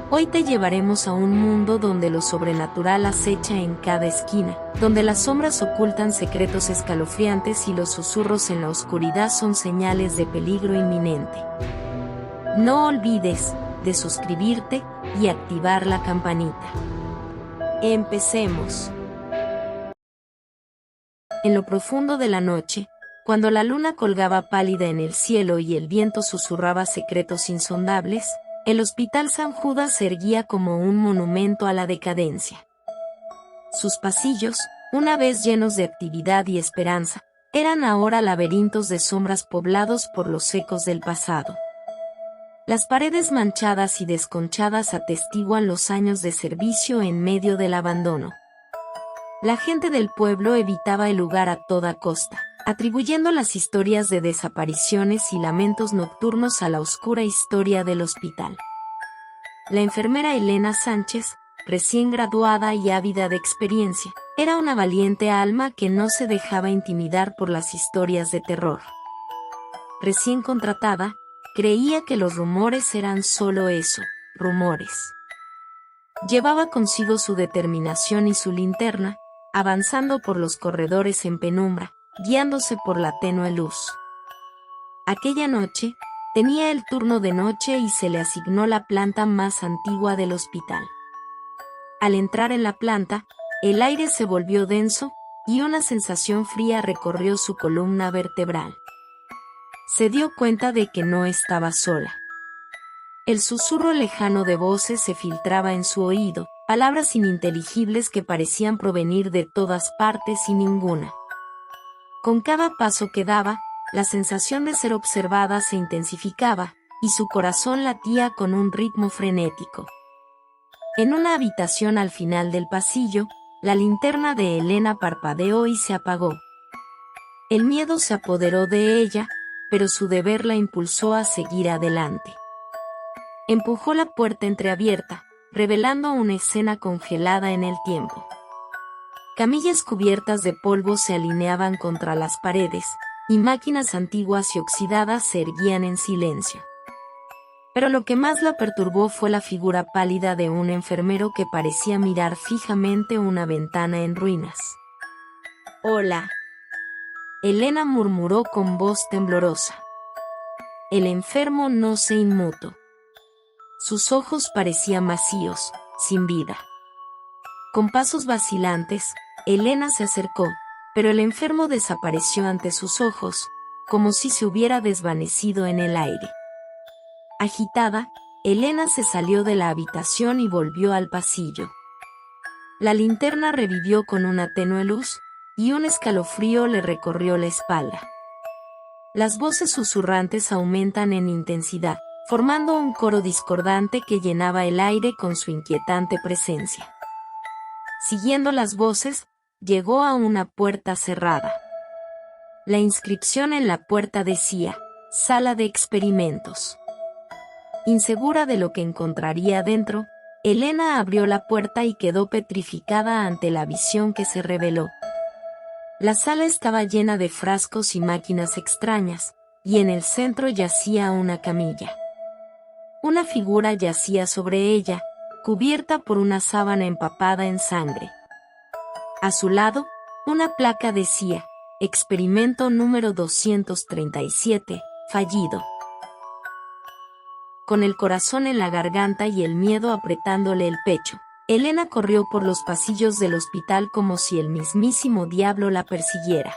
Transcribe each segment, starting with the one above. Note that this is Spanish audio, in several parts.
Hoy te llevaremos a un mundo donde lo sobrenatural acecha en cada esquina, donde las sombras ocultan secretos escalofriantes y los susurros en la oscuridad son señales de peligro inminente. No olvides de suscribirte y activar la campanita. Empecemos. En lo profundo de la noche, cuando la luna colgaba pálida en el cielo y el viento susurraba secretos insondables, el Hospital San Judas se erguía como un monumento a la decadencia. Sus pasillos, una vez llenos de actividad y esperanza, eran ahora laberintos de sombras poblados por los ecos del pasado. Las paredes manchadas y desconchadas atestiguan los años de servicio en medio del abandono. La gente del pueblo evitaba el lugar a toda costa, atribuyendo las historias de desapariciones y lamentos nocturnos a la oscura historia del hospital. La enfermera Elena Sánchez, recién graduada y ávida de experiencia, era una valiente alma que no se dejaba intimidar por las historias de terror. Recién contratada, creía que los rumores eran solo eso, rumores. Llevaba consigo su determinación y su linterna, avanzando por los corredores en penumbra, guiándose por la tenue luz. Aquella noche, tenía el turno de noche y se le asignó la planta más antigua del hospital. Al entrar en la planta, el aire se volvió denso, y una sensación fría recorrió su columna vertebral. Se dio cuenta de que no estaba sola. El susurro lejano de voces se filtraba en su oído, palabras ininteligibles que parecían provenir de todas partes y ninguna. Con cada paso que daba, la sensación de ser observada se intensificaba, y su corazón latía con un ritmo frenético. En una habitación al final del pasillo, la linterna de Elena parpadeó y se apagó. El miedo se apoderó de ella, pero su deber la impulsó a seguir adelante. Empujó la puerta entreabierta, revelando una escena congelada en el tiempo. Camillas cubiertas de polvo se alineaban contra las paredes, y máquinas antiguas y oxidadas se erguían en silencio. Pero lo que más la perturbó fue la figura pálida de un enfermero que parecía mirar fijamente una ventana en ruinas. «Hola», Elena murmuró con voz temblorosa. El enfermo no se inmutó. Sus ojos parecían vacíos, sin vida. Con pasos vacilantes, Elena se acercó, pero el enfermo desapareció ante sus ojos, como si se hubiera desvanecido en el aire. Agitada, Elena se salió de la habitación y volvió al pasillo. La linterna revivió con una tenue luz, y un escalofrío le recorrió la espalda. Las voces susurrantes aumentan en intensidad, formando un coro discordante que llenaba el aire con su inquietante presencia. Siguiendo las voces, llegó a una puerta cerrada. La inscripción en la puerta decía, «Sala de experimentos». Insegura de lo que encontraría dentro, Elena abrió la puerta y quedó petrificada ante la visión que se reveló. La sala estaba llena de frascos y máquinas extrañas, y en el centro yacía una camilla. Una figura yacía sobre ella, cubierta por una sábana empapada en sangre. A su lado, una placa decía, «Experimento número 237, fallido». Con el corazón en la garganta y el miedo apretándole el pecho, Elena corrió por los pasillos del hospital como si el mismísimo diablo la persiguiera.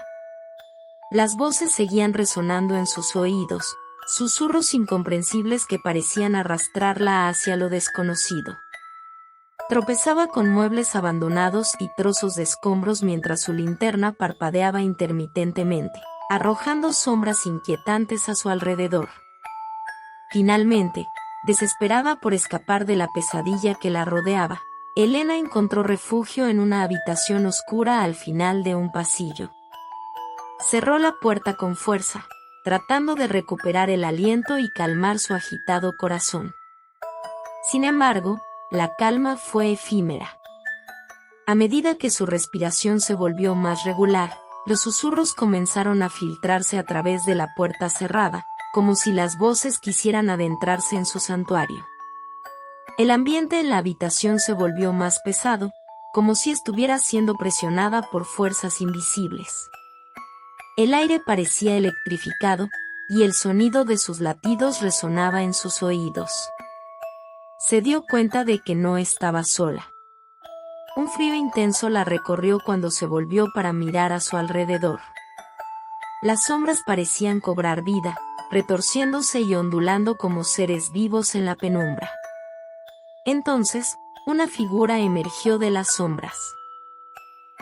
Las voces seguían resonando en sus oídos, susurros incomprensibles que parecían arrastrarla hacia lo desconocido. Tropezaba con muebles abandonados y trozos de escombros mientras su linterna parpadeaba intermitentemente, arrojando sombras inquietantes a su alrededor. Finalmente, desesperada por escapar de la pesadilla que la rodeaba, Elena encontró refugio en una habitación oscura al final de un pasillo. Cerró la puerta con fuerza, tratando de recuperar el aliento y calmar su agitado corazón. Sin embargo, la calma fue efímera. A medida que su respiración se volvió más regular, los susurros comenzaron a filtrarse a través de la puerta cerrada, como si las voces quisieran adentrarse en su santuario. El ambiente en la habitación se volvió más pesado, como si estuviera siendo presionada por fuerzas invisibles. El aire parecía electrificado, y el sonido de sus latidos resonaba en sus oídos. Se dio cuenta de que no estaba sola. Un frío intenso la recorrió cuando se volvió para mirar a su alrededor. Las sombras parecían cobrar vida, retorciéndose y ondulando como seres vivos en la penumbra. Entonces, una figura emergió de las sombras.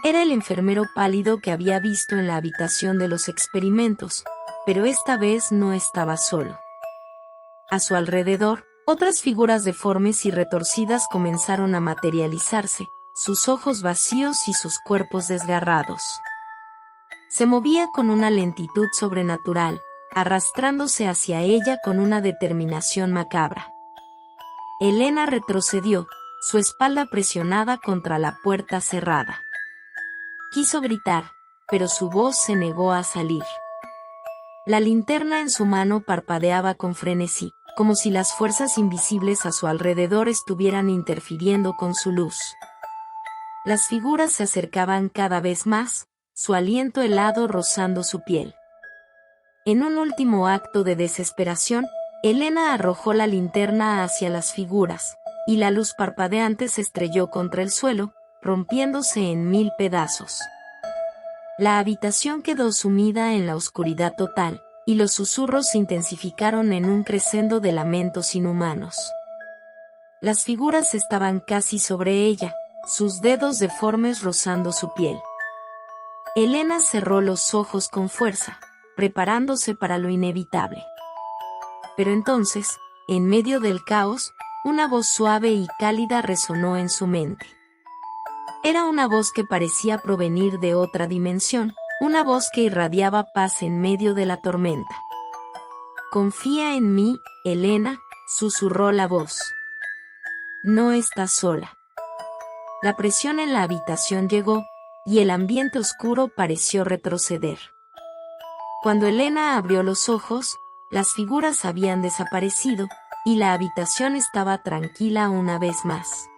Era el enfermero pálido que había visto en la habitación de los experimentos, pero esta vez no estaba solo. A su alrededor, otras figuras deformes y retorcidas comenzaron a materializarse, sus ojos vacíos y sus cuerpos desgarrados. Se movía con una lentitud sobrenatural, arrastrándose hacia ella con una determinación macabra. Elena retrocedió, su espalda presionada contra la puerta cerrada. Quiso gritar, pero su voz se negó a salir. La linterna en su mano parpadeaba con frenesí, como si las fuerzas invisibles a su alrededor estuvieran interfiriendo con su luz. Las figuras se acercaban cada vez más, su aliento helado rozando su piel. En un último acto de desesperación, Elena arrojó la linterna hacia las figuras, y la luz parpadeante se estrelló contra el suelo, rompiéndose en 1000 pedazos. La habitación quedó sumida en la oscuridad total, y los susurros se intensificaron en un crescendo de lamentos inhumanos. Las figuras estaban casi sobre ella, sus dedos deformes rozando su piel. Elena cerró los ojos con fuerza, preparándose para lo inevitable. Pero entonces, en medio del caos, una voz suave y cálida resonó en su mente. Era una voz que parecía provenir de otra dimensión, una voz que irradiaba paz en medio de la tormenta. «Confía en mí, Elena», susurró la voz. «No estás sola». La presión en la habitación llegó, y el ambiente oscuro pareció retroceder. Cuando Elena abrió los ojos, las figuras habían desaparecido, y la habitación estaba tranquila una vez más.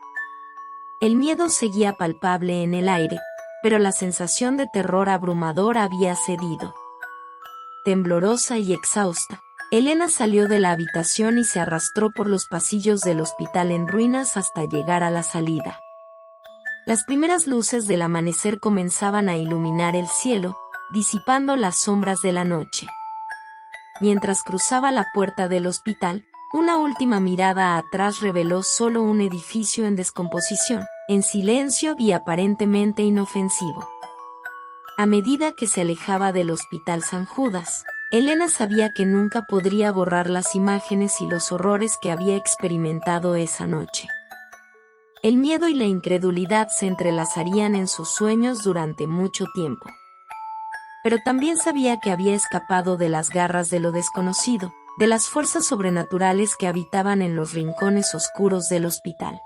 El miedo seguía palpable en el aire, pero la sensación de terror abrumador había cedido. Temblorosa y exhausta, Elena salió de la habitación y se arrastró por los pasillos del hospital en ruinas hasta llegar a la salida. Las primeras luces del amanecer comenzaban a iluminar el cielo, disipando las sombras de la noche. Mientras cruzaba la puerta del hospital, una última mirada atrás reveló solo un edificio en descomposición, en silencio y aparentemente inofensivo. A medida que se alejaba del Hospital San Judas, Elena sabía que nunca podría borrar las imágenes y los horrores que había experimentado esa noche. El miedo y la incredulidad se entrelazarían en sus sueños durante mucho tiempo. Pero también sabía que había escapado de las garras de lo desconocido, de las fuerzas sobrenaturales que habitaban en los rincones oscuros del hospital.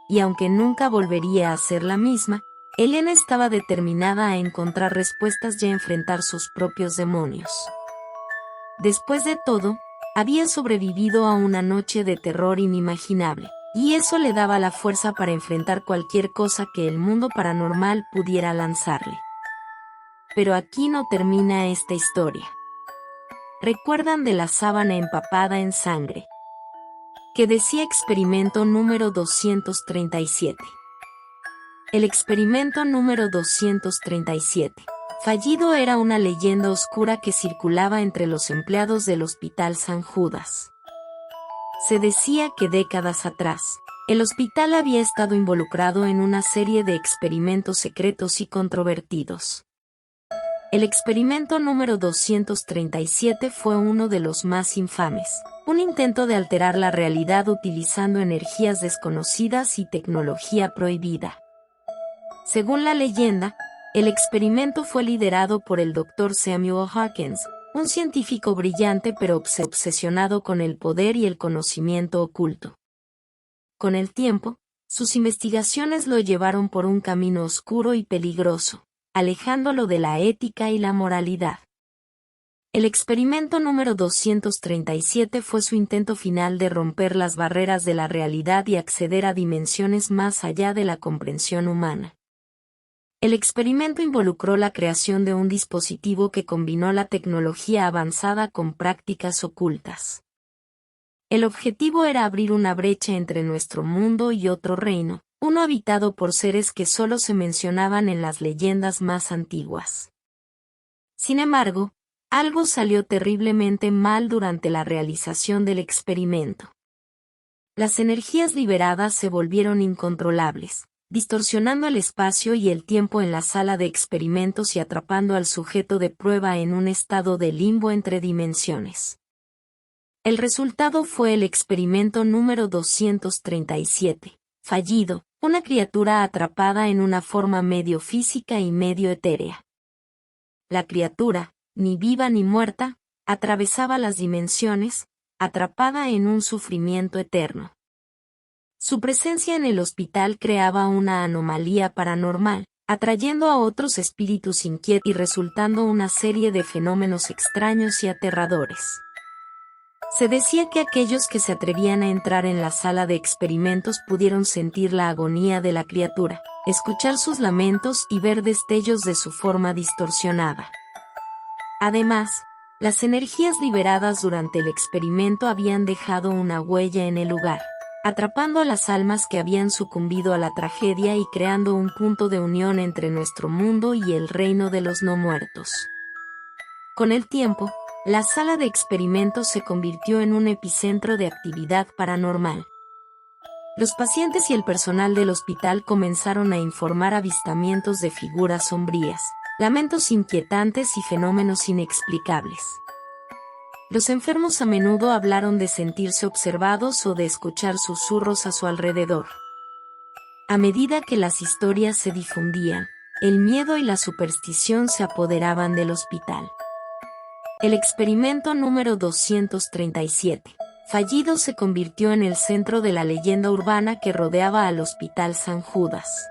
Y aunque nunca volvería a ser la misma, Elena estaba determinada a encontrar respuestas y a enfrentar sus propios demonios. Después de todo, había sobrevivido a una noche de terror inimaginable, y eso le daba la fuerza para enfrentar cualquier cosa que el mundo paranormal pudiera lanzarle. Pero aquí no termina esta historia. ¿Recuerdan de la sábana empapada en sangre? Que decía experimento número 237. El experimento número 237, fallido, era una leyenda oscura que circulaba entre los empleados del Hospital San Judas. Se decía que décadas atrás, el hospital había estado involucrado en una serie de experimentos secretos y controvertidos. El experimento número 237 fue uno de los más infames, un intento de alterar la realidad utilizando energías desconocidas y tecnología prohibida. Según la leyenda, el experimento fue liderado por el Dr. Samuel Hawkins, un científico brillante pero obsesionado con el poder y el conocimiento oculto. Con el tiempo, sus investigaciones lo llevaron por un camino oscuro y peligroso, alejándolo de la ética y la moralidad. El experimento número 237 fue su intento final de romper las barreras de la realidad y acceder a dimensiones más allá de la comprensión humana. El experimento involucró la creación de un dispositivo que combinó la tecnología avanzada con prácticas ocultas. El objetivo era abrir una brecha entre nuestro mundo y otro reino, uno habitado por seres que solo se mencionaban en las leyendas más antiguas. Sin embargo, algo salió terriblemente mal durante la realización del experimento. Las energías liberadas se volvieron incontrolables, distorsionando el espacio y el tiempo en la sala de experimentos y atrapando al sujeto de prueba en un estado de limbo entre dimensiones. El resultado fue el experimento número 237, fallido, una criatura atrapada en una forma medio física y medio etérea. La criatura, ni viva ni muerta, atravesaba las dimensiones, atrapada en un sufrimiento eterno. Su presencia en el hospital creaba una anomalía paranormal, atrayendo a otros espíritus inquietos y resultando una serie de fenómenos extraños y aterradores. Se decía que aquellos que se atrevían a entrar en la sala de experimentos pudieron sentir la agonía de la criatura, escuchar sus lamentos y ver destellos de su forma distorsionada. Además, las energías liberadas durante el experimento habían dejado una huella en el lugar, atrapando a las almas que habían sucumbido a la tragedia y creando un punto de unión entre nuestro mundo y el reino de los no muertos. Con el tiempo, la sala de experimentos se convirtió en un epicentro de actividad paranormal. Los pacientes y el personal del hospital comenzaron a informar avistamientos de figuras sombrías, lamentos inquietantes y fenómenos inexplicables. Los enfermos a menudo hablaron de sentirse observados o de escuchar susurros a su alrededor. A medida que las historias se difundían, el miedo y la superstición se apoderaban del hospital. El experimento número 237, fallido, se convirtió en el centro de la leyenda urbana que rodeaba al Hospital San Judas.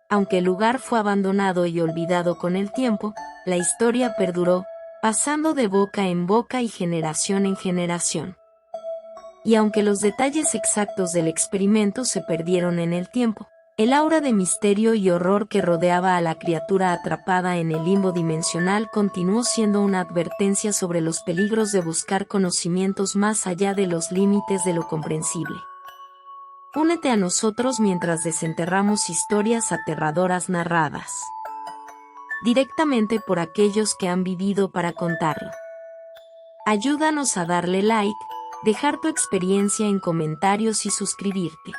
Aunque el lugar fue abandonado y olvidado con el tiempo, la historia perduró, pasando de boca en boca y generación en generación. Y aunque los detalles exactos del experimento se perdieron en el tiempo, el aura de misterio y horror que rodeaba a la criatura atrapada en el limbo dimensional continuó siendo una advertencia sobre los peligros de buscar conocimientos más allá de los límites de lo comprensible. Únete a nosotros mientras desenterramos historias aterradoras narradas directamente por aquellos que han vivido para contarlo. Ayúdanos a darle like, dejar tu experiencia en comentarios y suscribirte.